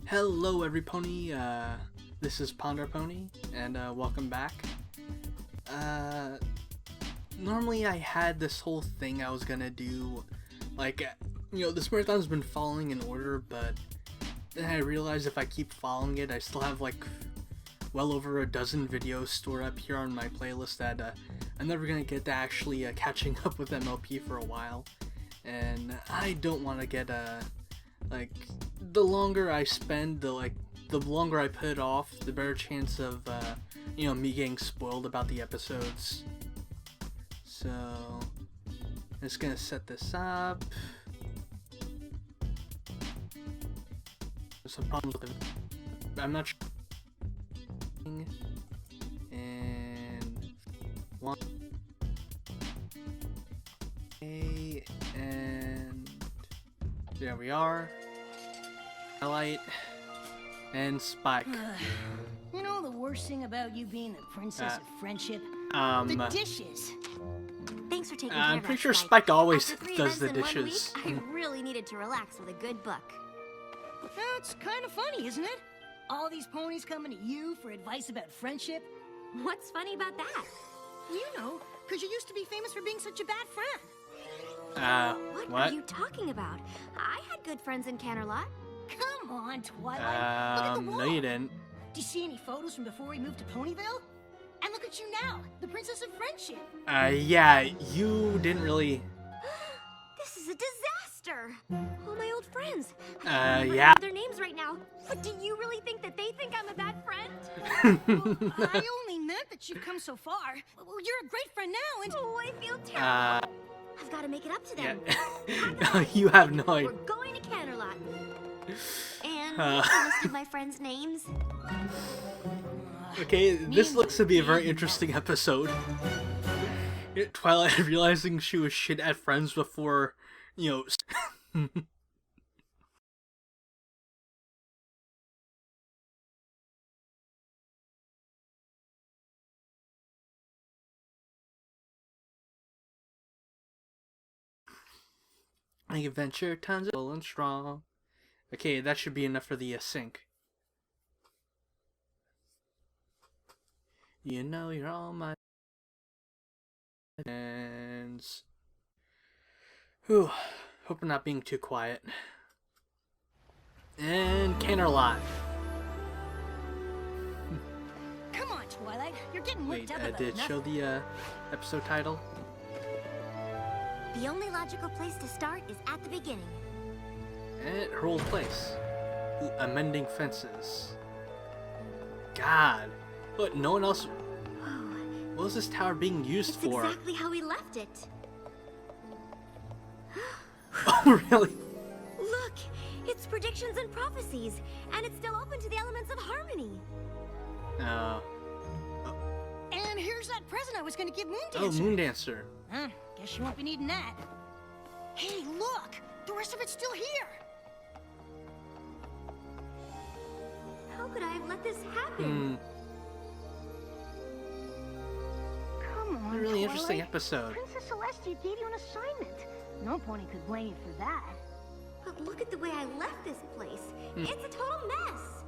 Hello every pony, this is Ponder Pony, and welcome back. Normally I had this whole thing I was gonna do, like, this marathon's been following in order, but then I realized if I keep following it, I still have like well over a dozen videos stored up here on my playlist that I'm never gonna get to actually catching up with MLP for a while, and I don't want to get like, the longer I spend, the longer I put it off, the better chance of, me getting spoiled about the episodes. So, I'm just gonna set this up. There's some problems with it. I'm not sure. And one. Okay, and there we are. Highlight and Spike. You know the worst thing about you being the princess of friendship? The dishes. Thanks for taking care I'm of pretty that, sure Spike. Spike always After 3 does the events in 1 dishes. week, I really needed to relax with a good book. That's kind of funny, isn't it? All these ponies coming to you for advice about friendship. What's funny about that? You know, because you used to be famous for being such a bad friend. What are you talking about? I had good friends in Canterlot. Come on, Twilight. Look at the wall. No you didn't. Do you see any photos from before we moved to Ponyville? And look at you now, the princess of friendship. Yeah, you didn't really... This is a disaster. All my old friends. yeah. Their names right now. But do you really think that they think I'm a bad friend? I only meant that you've come so far. Well, you're a great friend now, and... Oh, I feel terrible. I've got to make it up to them. Yeah. You have no idea. We're going to Canterlot. And I listed my friends' names. Okay, this looks to be a very interesting episode. Twilight realizing she was shit at friends before, Like adventure, tons of full and strong. Okay, that should be enough for the sync. You know you're all my friends. Whew. Hope we're not being too quiet. And Canterlot. Come on, Twilight. You're getting Wait, worked up about did it show nothing. the episode title? The only logical place to start is at the beginning. And her old place. Amending fences. God. What, no one else... What was this tower being used It's for? exactly how we left it. Oh, really? Look, it's predictions and prophecies, and it's still open to the elements of harmony. And here's that present I was going to give Moondancer. Oh, Moondancer. Guess you won't be needing that. Hey, look! The rest of it's still here! How could I have let this happen? Come on, A really Twilight. interesting episode. Princess Celestia gave you an assignment. No pony could blame you for that. But look at the way I left this place. It's a total mess.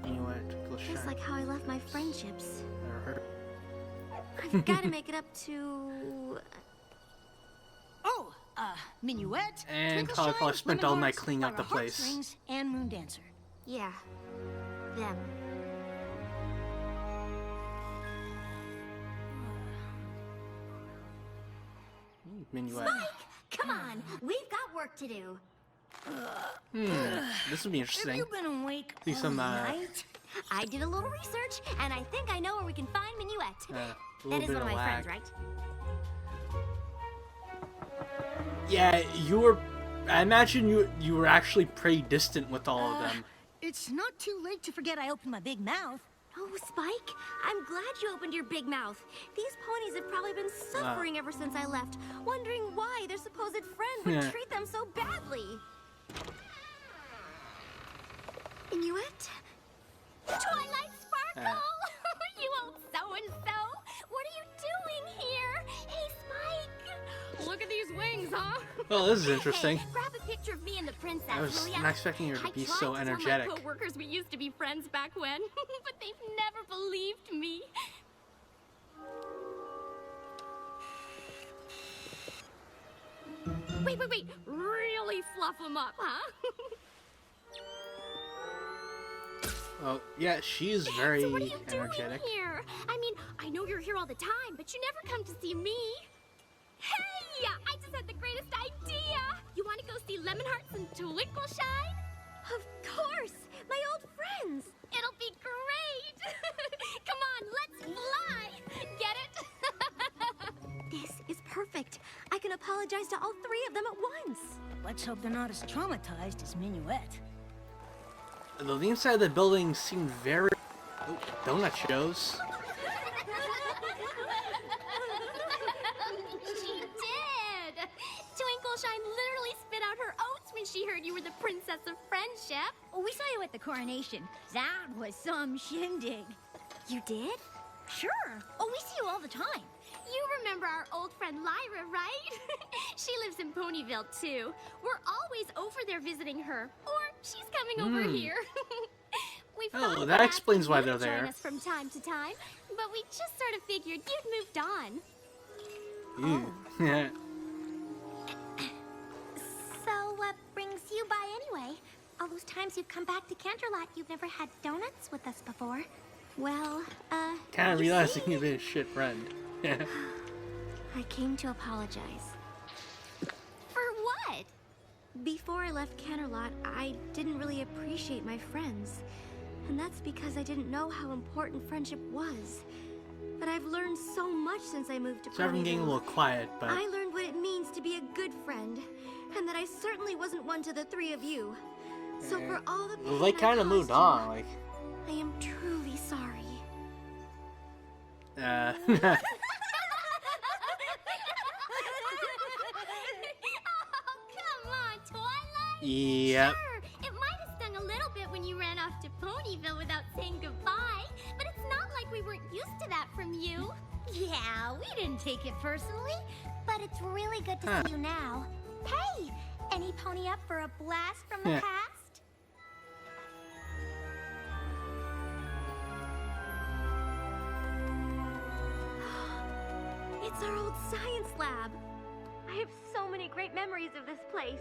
You know what? Just like how I left my friendships. Never heard. I've got to make it up to... Oh, Minuet, And Twinkle Cauliflower Shine, spent Lemon all night Hearts, cleaning up the Flower place. Heartstrings, and Moondancer. Yeah, them. Minuet. Spike, come on. We've got work to do. This would be Have interesting. you been awake See all some, night? I did a little research, and I think I know where we can find Minuet. A That little is bit one of of my lag. friends, right? Yeah, you were... I imagine you were actually pretty distant with all of them. It's not too late to forget I opened my big mouth. Oh, Spike, I'm glad you opened your big mouth. These ponies have probably been suffering ever since I left, wondering why their supposed friend would treat them so badly. Minuet? Twilight Sparkle! You old so-and-so! What are you doing here? Hey, Spike! Look at these wings, huh? Well, this is interesting. Hey, grab a a picture of me and the princess. I was not expecting her to be so energetic. I tried to tell my coworkers we used to be friends back when, but they've never believed me. Wait. Really fluff them up, huh? Oh, yeah, she's very So what are you energetic. doing here? I mean, I know you're here all the time, but you never come to see me. Hey! I just had the greatest idea! You want to go see Lemon Hearts and Twinkle-Shine? Of course! My old friends! It'll be great! Come on, let's fly! Get it? This is perfect. I can apologize to all three of them at once. Let's hope they're not as traumatized as Minuet. Though the inside of the building seemed very... Oh, donut shows. She did! Twinkle-Shine literally spit out her oats when she heard you were the Princess of Friendship. We saw you at the coronation. That was some shindig. You did? Sure. Oh, we see you all the time. You remember our old friend Lyra, right? She lives in Ponyville, too. We're always over there visiting her. Or she's coming over here. We Oh, that explains why they're there. Join us from time to time, but we just sort of figured you'd moved on. Ooh. Yeah. So what brings you by anyway? All those times you've come back to Canterlot, you've never had donuts with us before. Well, Kind of you realizing see, you've been a shit friend. I came to apologize. For what? Before I left Canterlot, I didn't really appreciate my friends. And that's because I didn't know how important friendship was. But I've learned so much since I moved to So I'm getting a little quiet, but... I learned what it means to be a good friend. And that I certainly wasn't one to the three of you. So for all the pain They I kind of caused moved you, on, like... I am truly sorry. Uh... Oh, come on, Twilight! Yep. Sure, it might have stung a little bit when you ran off to Ponyville without saying goodbye, but it's not like we weren't used to that from you. Yeah, we didn't take it personally, but it's really good to Huh. see you now. Hey, any pony up for a blast from the Yeah. past? It's our old science lab. I have so many great memories of this place.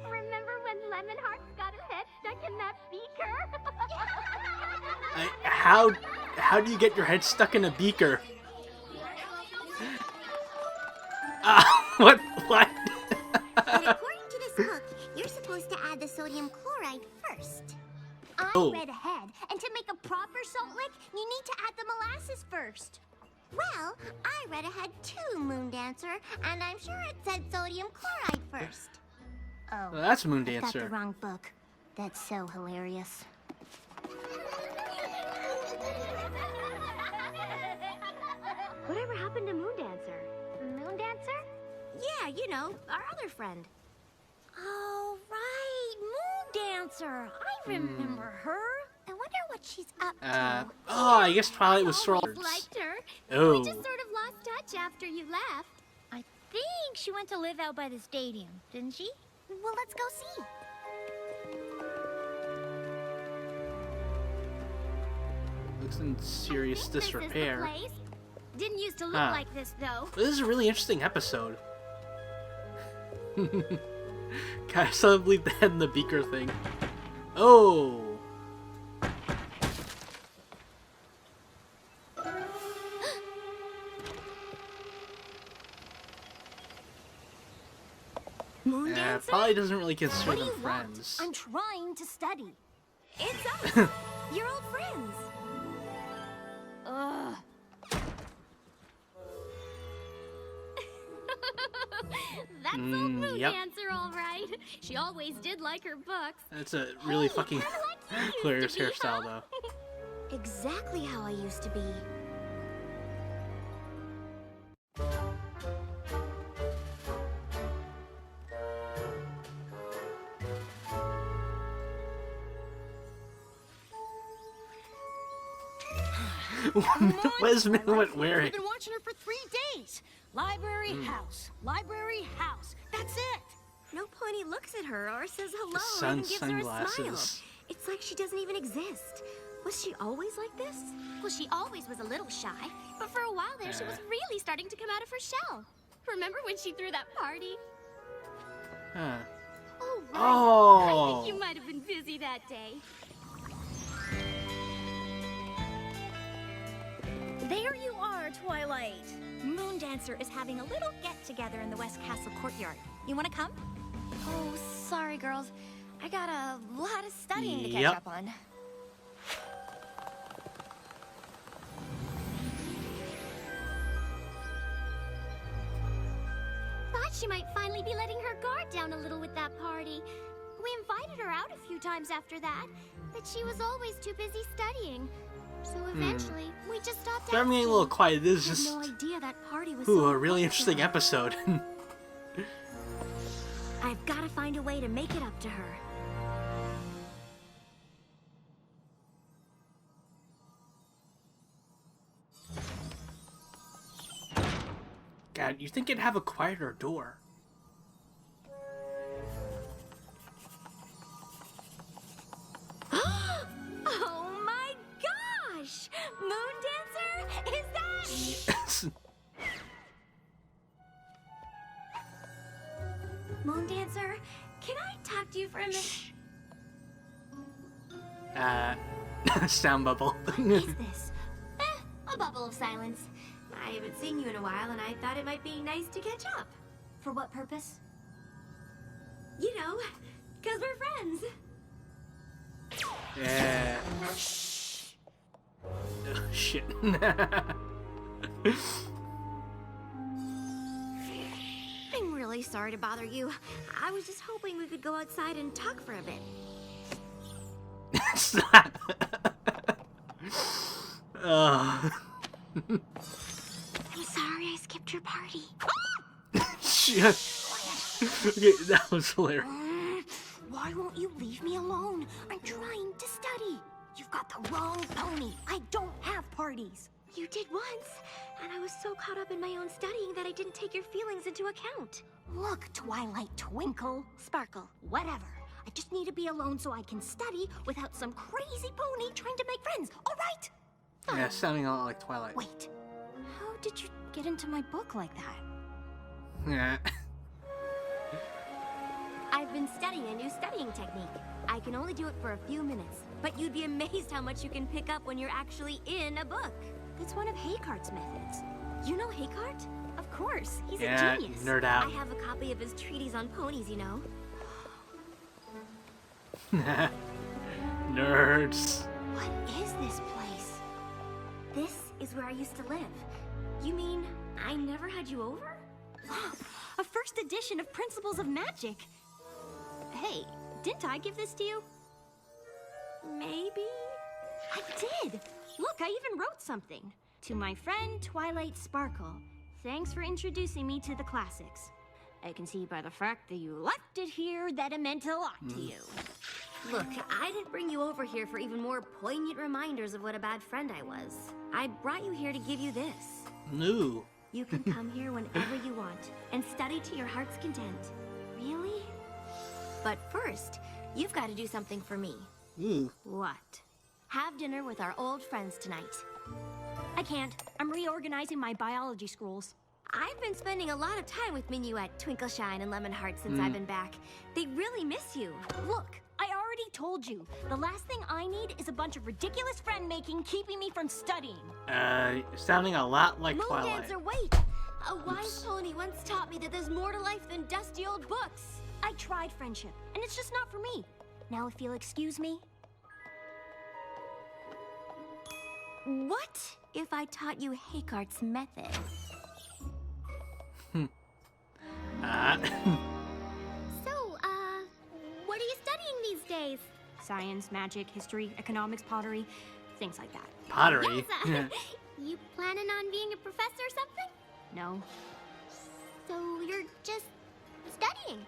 Remember when Lemon Hearts got her head stuck in that beaker? How do you get your head stuck in a beaker? What? But according to this book, you're supposed to add the sodium chloride first. I Oh. read ahead, and to make a proper salt lick, you need to add the molasses first. Well, I read ahead too, Moon Dancer, and I'm sure it said sodium chloride first. Oh, Well, that's Moon I got the Dancer. wrong book. That's so hilarious. Whatever happened to Moon Dancer? Moon Dancer? Yeah, you know, our other friend. Oh, right, Moon Dancer. I remember her. I wonder what she's up to. I guess Twilight was sort Always of... liked her. Oh. We just sort of lost touch after you left. I think she went to live out by the stadium, didn't she? Well, let's go see. Looks in serious I think disrepair. This is the place. Didn't used to look Huh. like this, though. This is a really interesting episode. I still believe the head in the beaker thing. Oh! Moon Dancer? Polly doesn't really consider What do them you want? friends. I'm trying to study. It's us. Your old friends. Ugh. That's old Moon yep. Dancer, all right. She always did like her books. That's a really fucking kinda like you used hilarious to be, hairstyle, huh? though. Exactly how I used to be. What is Minuet wearing? We've been watching her for 3 days. Library house. Library house. That's it. No pony looks at her or says hello The or sun even gives her a smile. sunglasses. It's like she doesn't even exist. Was she always like this? Well, she always was a little shy, but for a while there, she was really starting to come out of her shell. Remember when she threw that party? Huh. Oh, right. I Oh! think you might have been busy that day. There you are, Twilight. Moondancer is having a little get-together in the West Castle courtyard. You want to come? Oh, sorry, girls. I got a lot of studying to catch Yep. up on. Thought she might finally be letting her guard down a little with that party. We invited her out a few times after that, but she was always too busy studying. So eventually, we just stopped Sorry, I'm getting a little quiet. This is I had just no idea that party was ooh, so a really important interesting to her. episode. I've got to find a way to make it up to her. God, you think it'd have a quieter door? Oh my gosh! Moondancer? Is that... Yes. Moondancer, can I talk to you for a minute? Sound bubble. What is this? a bubble of silence. I haven't seen you in a while, and I thought it might be nice to catch up. For what purpose? You know, 'cause we're friends. Yeah. Oh, shit. I'm really sorry to bother you. I was just hoping we could go outside and talk for a bit. Ugh. I'm sorry I skipped your party. Shit. Okay, that was hilarious. Why won't you leave me alone? I'm trying to study. You've got the wrong pony. I don't have parties. You did once, and I was so caught up in my own studying that I didn't take your feelings into account. Look, Twilight, Twinkle, Sparkle, whatever. I just need to be alone so I can study without some crazy pony trying to make friends, all right? Yeah, sounding a lot like Twilight. Wait, how did you get into my book like that? Yeah. I've been studying a new studying technique. I can only do it for a few minutes, but you'd be amazed how much you can pick up when you're actually in a book. It's one of Haycart's methods. You know Haycart? Of course, he's Yeah, a genius. nerd out. I have a copy of his treatise on ponies, you know. Nerds. What is this place? This is where I used to live. You mean I never had you over? A first edition of Principles of Magic. Hey, didn't I give this to you? Maybe? I did! Look, I even wrote something. To my friend Twilight Sparkle, thanks for introducing me to the classics. I can see by the fact that you left it here that it meant a lot to you. Look, I didn't bring you over here for even more poignant reminders of what a bad friend I was. I brought you here to give you this. No. You can come here whenever you want and study to your heart's content. Really? But first, you've got to do something for me. Ooh. What? Have dinner with our old friends tonight. I can't. I'm reorganizing my biology scrolls. I've been spending a lot of time with Minuet, Twinkleshine, and Lemonheart since I've been back. They really miss you. Look, I already told you. The last thing I need is a bunch of ridiculous friend-making keeping me from studying. Sounding a lot like Twilight. Moondancer, wait! A wise pony once taught me that there's more to life than dusty old books. I tried friendship, and it's just not for me. Now if you'll excuse me. What if I taught you Haycart's method? So, what are you studying these days? Science, magic, history, economics, pottery, things like that. Pottery. Yes, you planning on being a professor or something? No. So you're just studying.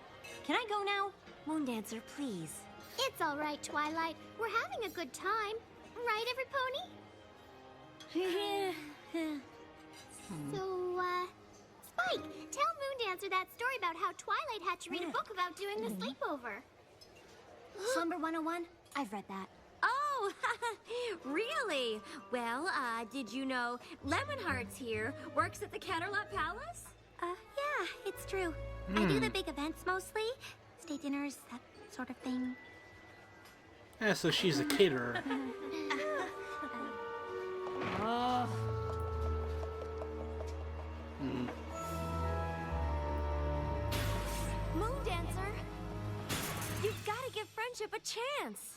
Can I go now? Moondancer, please. It's all right, Twilight. We're having a good time. Right, every pony? So, Spike, tell Moondancer that story about how Twilight had to read a book about doing the sleepover. Slumber 101? I've read that. Oh, really? Well, did you know Lemonheart's here works at the Canterlot Palace? Yeah, it's true. I do the big events mostly. State dinners, that sort of thing. Yeah, so she's a caterer. Moondancer, you've got to give friendship a chance.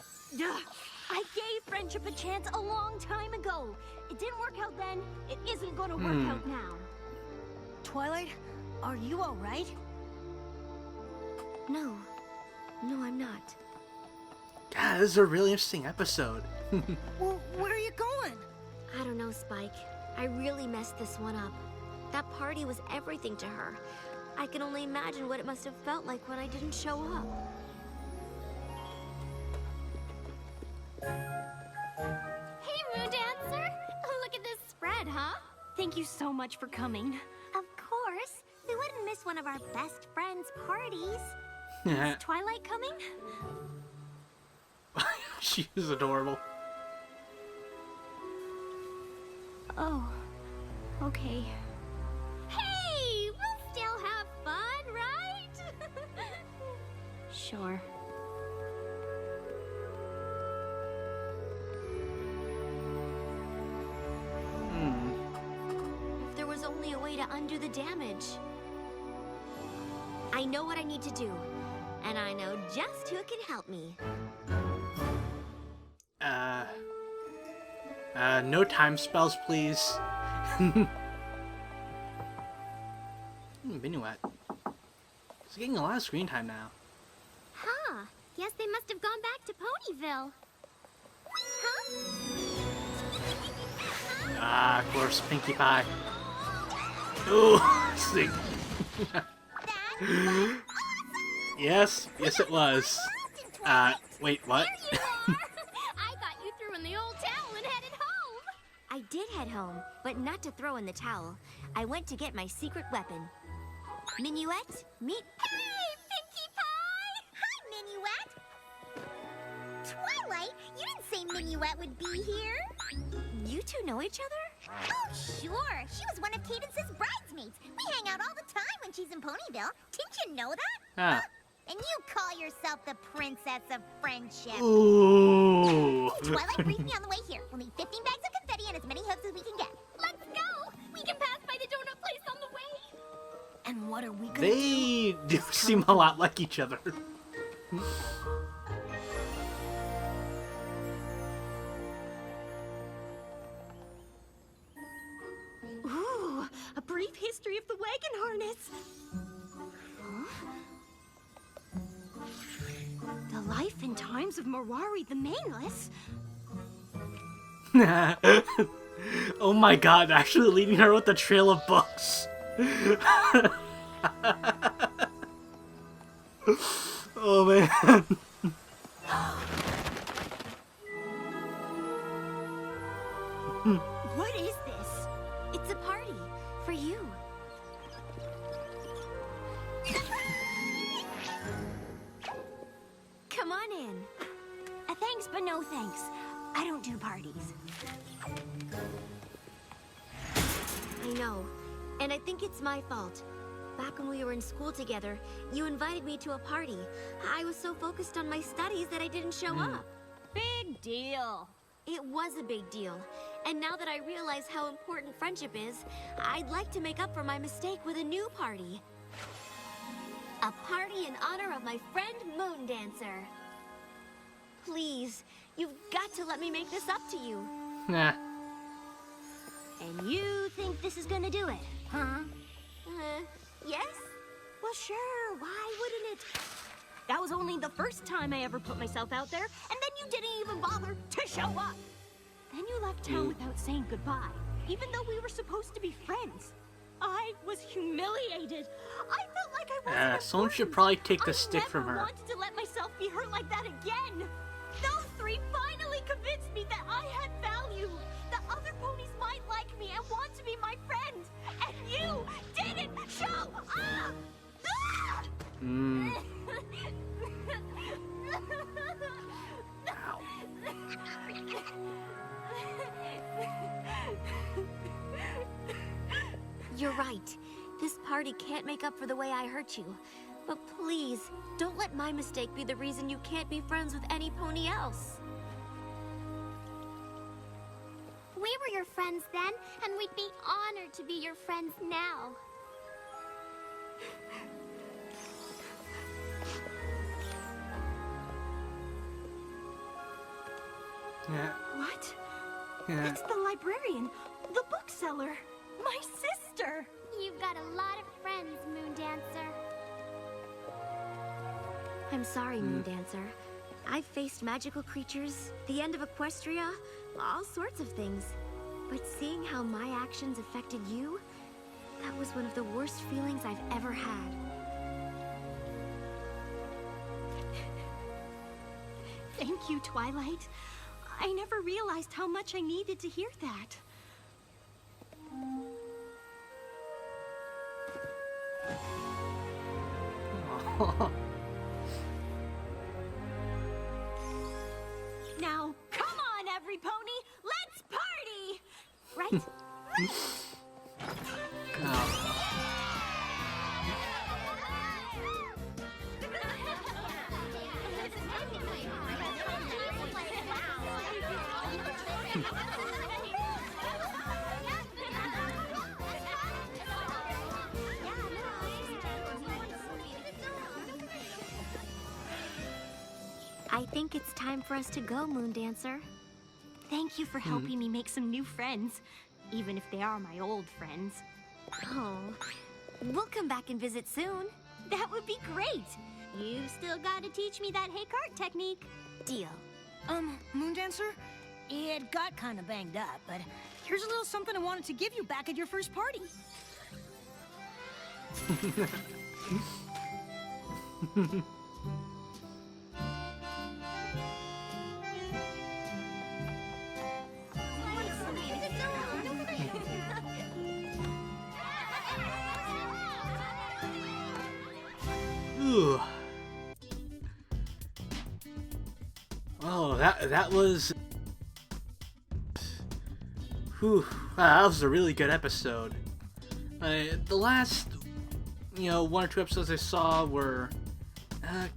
I gave friendship a chance a long time ago. It didn't work out then. It isn't gonna work out now. Twilight, are you all right? No, I'm not. God, this is a really interesting episode. Well, where are you going? I don't know, Spike. I really messed this one up. That party was everything to her. I can only imagine what it must have felt like when I didn't show up. Hey, Moondancer! Look at this spread, huh? Thank you so much for coming. Of course. We wouldn't miss one of our best friends' parties. Yeah, Twilight coming? she is adorable. Oh, okay. Hey, we'll still have fun, right? Sure. If there was only a way to undo the damage. I know what I need to do, and I know just who can help me. No time spells, please. Minuet. He's getting a lot of screen time now. Huh. Guess they must have gone back to Ponyville. Huh? Ah, of course, Pinkie Pie. Ooh, sick. Yes, it was. Wait, what? There you are! I thought you threw in the old towel and headed home. I did head home, but not to throw in the towel. I went to get my secret weapon. Minuet, meet... Hey, Pinkie Pie! Hi, Minuet! Twilight, you didn't say Minuet would be here. You two know each other? Oh, sure. She was one of Cadence's bridesmaids. We hang out all the time when she's in Ponyville. Didn't you know that? Ah. And you call yourself the Princess of Friendship. Ooh. Twilight briefed me on the way here. We'll need 15 bags of confetti and as many hooks as we can get. Let's go! We can pass by the donut place on the way. And what are we gonna They do seem a lot like each other. Ooh, a brief history of the wagon harness. The life and times of Mirari the Maneless. Oh my god, actually leading her with the trail of books. Oh man. What is this? It's a party for you. Come on in. Thanks, but no thanks. I don't do parties. I know, and I think it's my fault. Back when we were in school together, you invited me to a party. I was so focused on my studies that I didn't show up. Big deal. It was a big deal. And now that I realize how important friendship is, I'd like to make up for my mistake with a new party. A party in honor of my friend Moondancer. Please, you've got to let me make this up to you. Nah. And you think this is gonna do it, huh? Yes? Well, sure. Why wouldn't it? That was only the first time I ever put myself out there, and then you didn't even bother to show up. Then you left town without saying goodbye, even though we were supposed to be friends. I was humiliated. I felt like I wasn't Someone should important. probably take the stick from I never her. wanted to let myself be hurt like that again. Those three finally convinced me that I had value, that other ponies might like me and want to be my friend. And you didn't You're right. This party can't make up for the way I hurt you. But please, don't let my mistake be the reason you can't be friends with any pony else. We were your friends then, and we'd be honored to be your friends now. Yeah. What? Yeah. It's the librarian, the bookseller, my sister. You've got a lot of friends, Moon Dancer. I'm sorry, Moon Dancer. I've faced magical creatures, the end of Equestria, all sorts of things. But seeing how my actions affected you, that was one of the worst feelings I've ever had. Thank you, Twilight. I never realized how much I needed to hear that. Now, come on, every pony! Let's party! Right? I think it's time for us to go, Moon Dancer. Thank you for helping me make some new friends, even if they are my old friends. Oh, we'll come back and visit soon. That would be great. You still gotta teach me that hay cart technique. Deal. Moon Dancer? It got kind of banged up, but here's a little something I wanted to give you back at your first party. Ooh. Oh, that was. Whew. Wow, that was a really good episode. The last, 1 or 2 episodes I saw were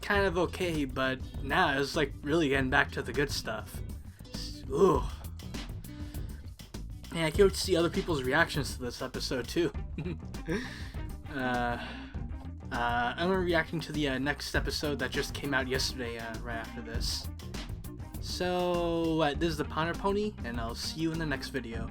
kind of okay, but now it's like really getting back to the good stuff. Ooh. Yeah, I can't wait to see other people's reactions to this episode too. I'm reacting to the next episode that just came out yesterday, right after this. So, this is the Ponder Pony, and I'll see you in the next video.